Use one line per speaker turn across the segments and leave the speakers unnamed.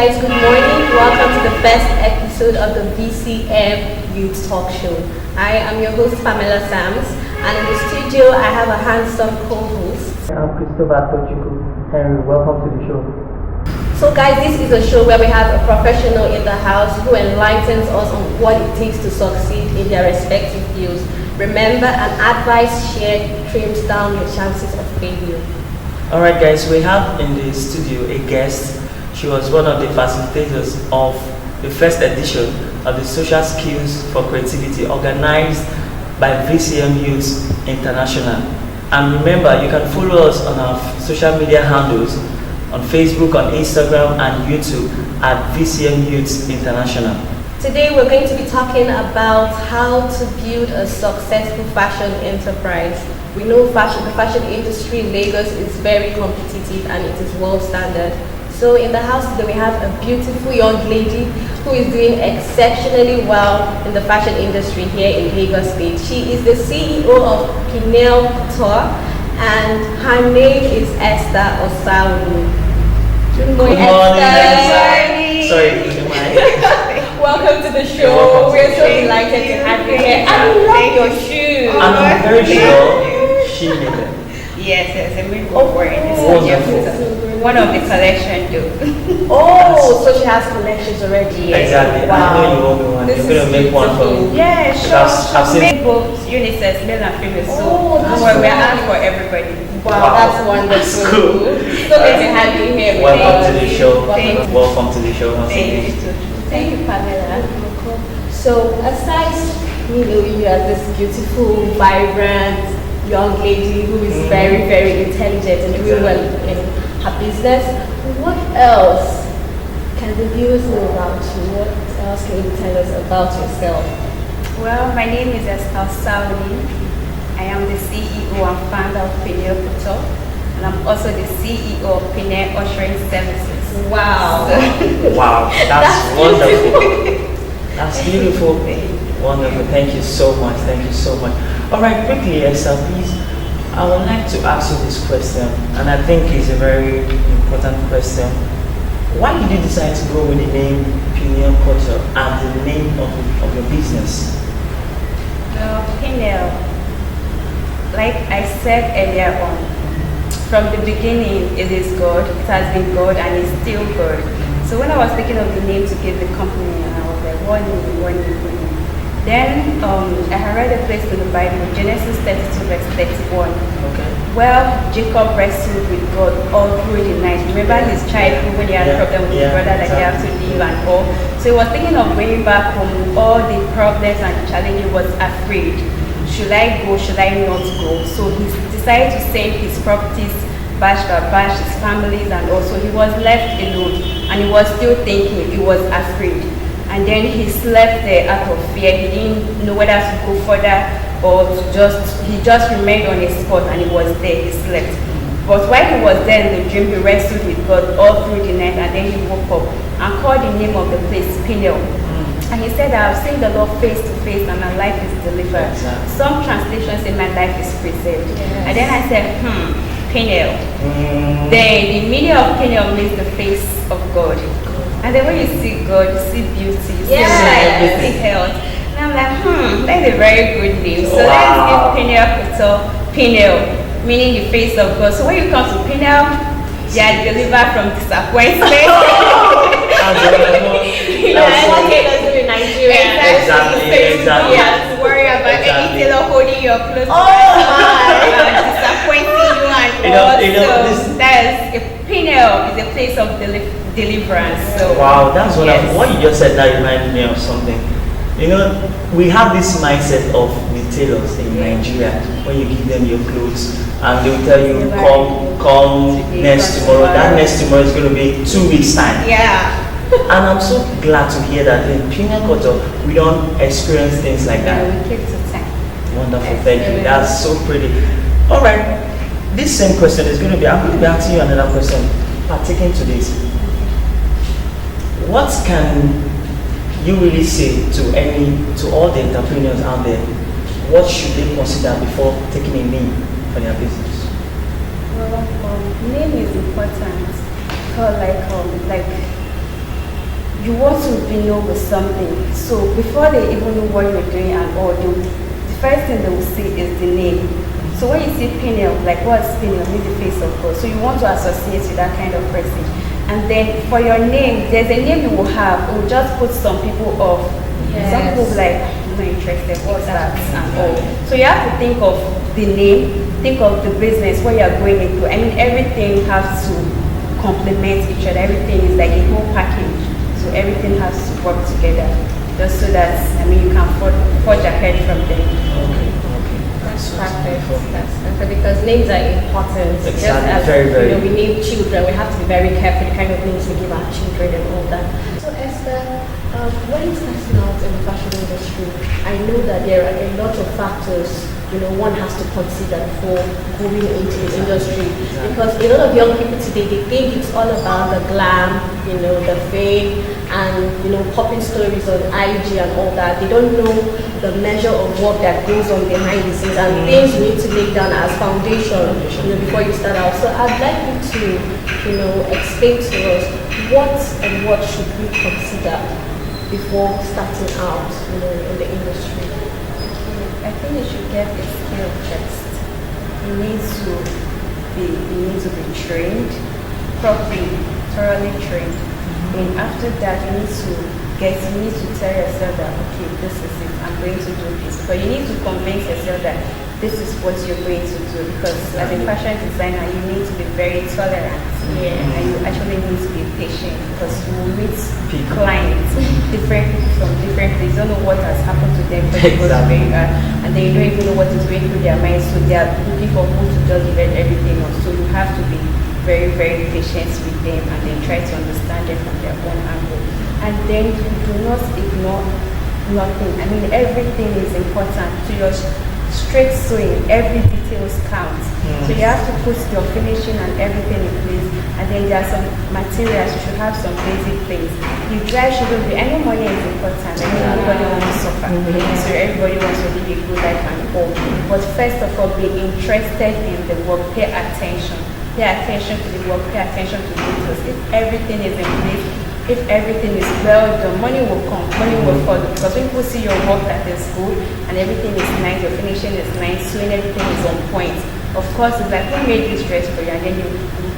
guys, good morning. Welcome to the first episode of the VCM Youth Talk Show. I am your host Pamela Sams, and in the studio I have a handsome co-host.
I'm Christopher Tochi Henry. Welcome to the show.
So guys, this is a show where we have a professional in the house who enlightens us on what it takes to succeed in their respective fields. Remember, an advice shared trims down your chances of failure.
Alright guys, we have in the studio a guest. She was one of the facilitators of the first edition of the Social Skills for Creativity organized by VCM Youth International. And remember, you can follow us on our social media handles on Facebook, on Instagram and YouTube at VCM Youth International.
Today we're going to be talking about how to build a successful fashion enterprise. We know the fashion industry in Lagos is very competitive and it is world standard. So in the house today we have a beautiful young lady who is doing exceptionally well in the fashion industry here in Lagos State. She is the CEO of Peniel Couture and her name is Esther Osa-Oni. Good morning, Esther.
Sorry, good morning.
Welcome to the show. We're so delighted to have you here. I love your shoes.
And I'm very sure she made them.
Yes, and we've been wearing this one of the collection though.
Oh, so she has collections already.
Exactly.
Wow.
I know you want me one. You're going to make one for me.
Yeah, sure.
I've seen
Make both unisex, male and female.
Oh, that's
we're out for everybody.
Wow, that's wonderful.
That's cool.
So good to have you here.
Welcome to the show.
Welcome
to the show.
Thank you.
Thank you, Pamela. So aside, you are this beautiful, vibrant young lady who is very, very intelligent and doing well in her business. What else can the viewers know about you? What else can you tell us about yourself?
Well, my name is Esther Osa-Oni. I am the CEO and founder of Peniel Couture, and I'm also the CEO of Peniel Ushering Services.
Wow.
Wow, that's wonderful. That's beautiful. Wonderful. Thank you so much. Thank you so much. All right, quickly, Esther, please. I would like to ask you this question, and I think it's a very important question. Why did you decide to go with the name Peniel Couture as the name of your business?
Peniel, like I said earlier on, from the beginning, it is God. It has been God, and it's still God. So when I was thinking of the name to give the company, and I was like, what name? Then I had read a place in the Bible, Genesis 32 verse 31.
Okay.
Well, Jacob wrestled with God all through the night. Remember his childhood when he had a problem with his brother that he had to leave and all. So he was thinking of going back home with all the problems and challenges. He was afraid. Should I go? Should I not go? So he decided to sell his properties batch by batch, his families, and also he was left alone. And he was still thinking, he was afraid. And then he slept there out of fear. He didn't know whether to go further or he just remained on his spot and he was there, he slept. But while he was there in the dream, he wrestled with God all through the night, and then he woke up and called the name of the place Peniel. And he said, I have seen the Lord face to face and my life is delivered.
Exactly.
Some translations say my life is preserved. Yes. And then I said, Peniel. Then the meaning of Peniel means the face of God. And then when you see God, you see beauty, you see life, you see health. And I'm like, that's a very good name. So let's give Peniel Couture Peniel, meaning the face of God. So when you come to Peniel, you are delivered from disappointment.
That's what tailors do in Nigeria.
Exactly.
You don't have to worry about any tailor holding your clothes. Disappointing you and all. So that's a Peniel is a place of deliverance. So
wow, that's what you just said. That reminded me of something. You know, we have this mindset of the tailors in Nigeria. When you give them your clothes and they'll tell you come next tomorrow. That next tomorrow is going to be 2 weeks time.
Yeah.
And I'm so glad to hear that in Peniel Couture we don't experience things like that.
Yeah, we keep to time.
Wonderful, thank you. That's so pretty. All right, this same question is going to be. I'm going to be asking you another question pertaining to this. What can you really say to all the entrepreneurs out there? What should they consider before taking a name for their business?
Well, name is important. Because like you want to be known with something. So before they even know what you're doing and all, the first thing they will see is the name. So when you see Peniel, like what's Peniel? Means the face of God. So you want to associate with that kind of person. And then for your name, there's a name you will have. It will just put some people off.
Yes.
Some people will be like, I'm not interested, what's that? And all. So you have to think of the name, think of the business, what you're going into. I mean, everything has to complement each other. Everything is like a whole package. So everything has to work together. Just so that, I mean, you can forge ahead from there.
Okay.
That's perfect. That's perfect because names are important.
Exactly.
Just as
Very.
we name children, we have to be very careful the kind of names we give our children and all that. So Esther, when starting out in the fashion industry, I know that there are a lot of factors one has to consider before going into the industry. Because a lot of young people today, they think it's all about the glam, the fame, and popping stories on IG and all that. They don't know the measure of work that goes on behind the scenes and things you need to lay down as foundation, before you start out. So I'd like you to, explain to us what should we consider before starting out, in the industry.
I think you should get a skill first. You need to be trained, properly, thoroughly trained. And after that, you need to tell yourself that, okay, this is it, I'm going to do this. But you need to convince yourself that this is what you're going to do. Because as a fashion designer, you need to be very tolerant. And you actually need to be patient because you will meet clients, different people from different places. You don't know what has happened to them, but and then you don't even know what is going through their minds. So they are looking for who to just let everything on. So you have to be very, very patient with them and then try to understand them from their own angle. And then do not ignore nothing. I mean, everything is important to your straight sewing. Every details count. So you have to put your finishing and everything in place. And then there are some materials, you should have some basic things. The drive shouldn't be, I know money is important, I know everybody wants to suffer, so everybody wants to live a good life and all. But first of all, be interested in the work, pay attention to the work, pay attention to the details. If everything is in place, if everything is well done, money will come, money will follow. Because when people see your work that is good and everything is nice, your finishing is nice, sewing everything is on point. Of course, it's like, who made this dress for you? And then you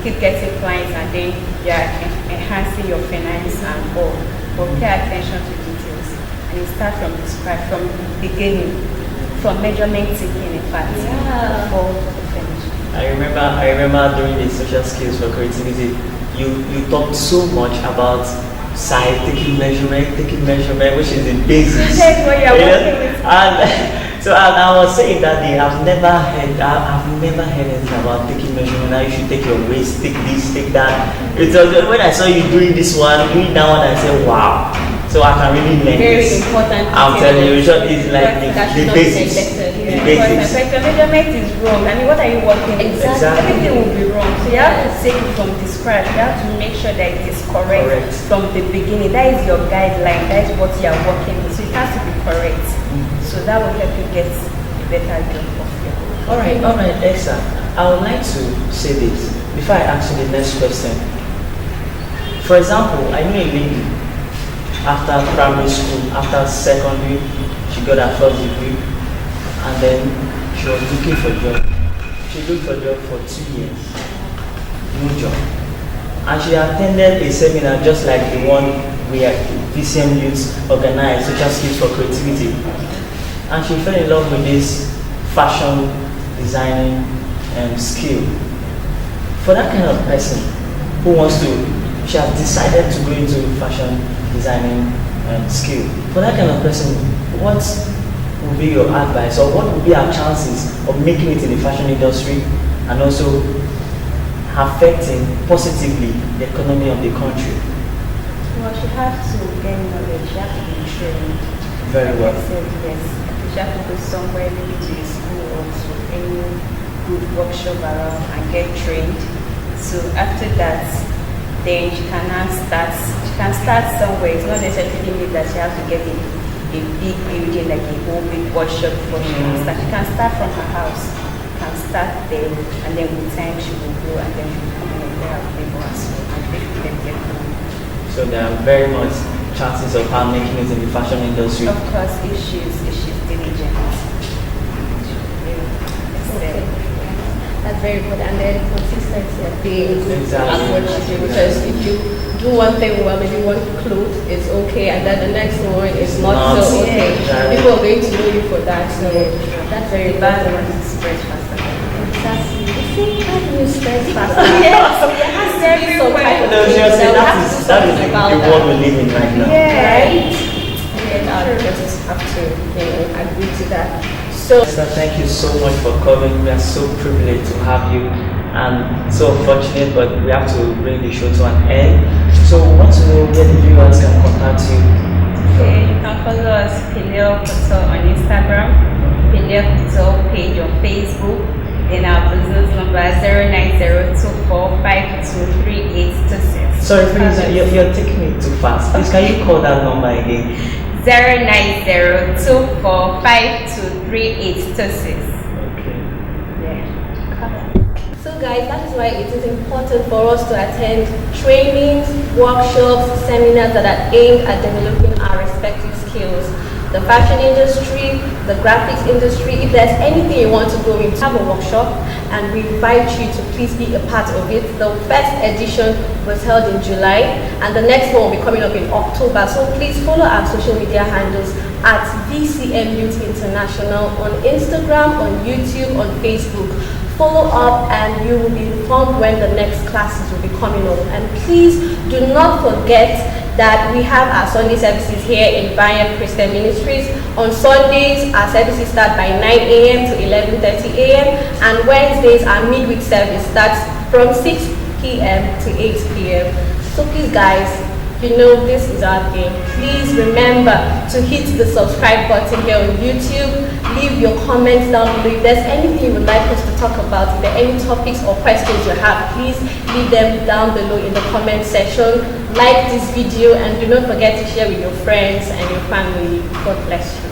keep getting clients and then you are enhancing your finance and all. But pay attention to details. And you start from the scratch, from the beginning, from measurement taking, in fact, before the finish.
I remember during the social skills for creativity, you talked so much about size, taking measurement, which is the basics.
That's what you're working with.
And so I was saying that day, I've never heard anything about taking measurement. Now you should take your waist, take this, take that. It was when I saw you doing this one, doing that one, I said, wow. So I can really learn
Very
this.
important.
I'm telling you, it's like the basics.
The basics. Like the measurement is wrong. I mean, what are you working with?
Exactly.
Everything will be wrong. So you have to take it from the scratch. You have to make sure that it is correct from the beginning. That is your guideline. That is what you are working with. So it has to be correct. So that will help you get a better job of your work.
All right, Esther. I would like to say this before I ask you the next question. For example, I knew a lady after primary school, after secondary, she got her first degree, and then she was looking for a job. She looked for a job for 2 years, no job. And she attended a seminar just like the one we at VCM Youth organized, Social Skills for Creativity. And she fell in love with this fashion designing skill. For that kind of person who wants to, she has decided to go into fashion designing skill. For that kind of person, what would be your advice, or what would be our chances of making it in the fashion industry and also affecting positively the economy of the country?
Well, she has to gain knowledge, she has to be trained.
Very well.
Yes. She has to go somewhere, maybe to a school or to any good workshop around and get trained. So after that, then she can start somewhere. It's not necessarily mean that she has to get a big building, like a whole big workshop before she can start. She can start from her house, can start there, and then with time she will grow, and then she will come in and there have people as well, and they get money.
So there are very much chances of her making it in the fashion industry?
Of course, if she's diligent.
Okay. That's very good. And then consistency of being good
Exactly.
at what you do. Because if you do one thing well, maybe one clothes is okay, and then the next one is not so okay.
Exactly.
People are going to know you for that. So that's very
bad
good.
one to spread faster.
Exactly. You see, how do you spread faster?
Yes, there has to be some type of
No, seriously,
There has to
that
be
is the
something about
world
that.
we live in right now.
Right? And I just have to, agree to that. So,
Esther, thank you so much for coming. We are so privileged to have you, and so unfortunate, but we have to bring the show to an end. So, we want to know where the viewers can contact you.
Okay, you can follow us Peniel Couture on Instagram, Peniel Couture page on Facebook, and our business number 09024523826.
Sorry, please, you're taking it too fast. Please, can you call that number again?
09024523826.
Okay.
So guys, that is why it is important for us to attend trainings, workshops, seminars that are aimed at developing our respective skills. The fashion industry, the graphics industry, if there's anything you want to go into, have a workshop, and we invite you to please be a part of it. The first edition was held in July, and the next one will be coming up in October. So please follow our social media handles at VCM Youth International on Instagram, on YouTube, on Facebook. Follow up and you will be informed when the next classes will be coming up. And please do not forget that we have our Sunday services here in Vineyard Christian Ministries. On Sundays, our services start by 9 a.m. to 11:30 a.m. and Wednesdays, our midweek service starts from 6 p.m. to 8 p.m. So please guys, this is our thing. Please remember to hit the subscribe button here on YouTube. Leave your comments down below. If there's anything you would like us to talk about, if there are any topics or questions you have, please leave them down below in the comment section. Like this video and do not forget to share with your friends and your family. God bless you.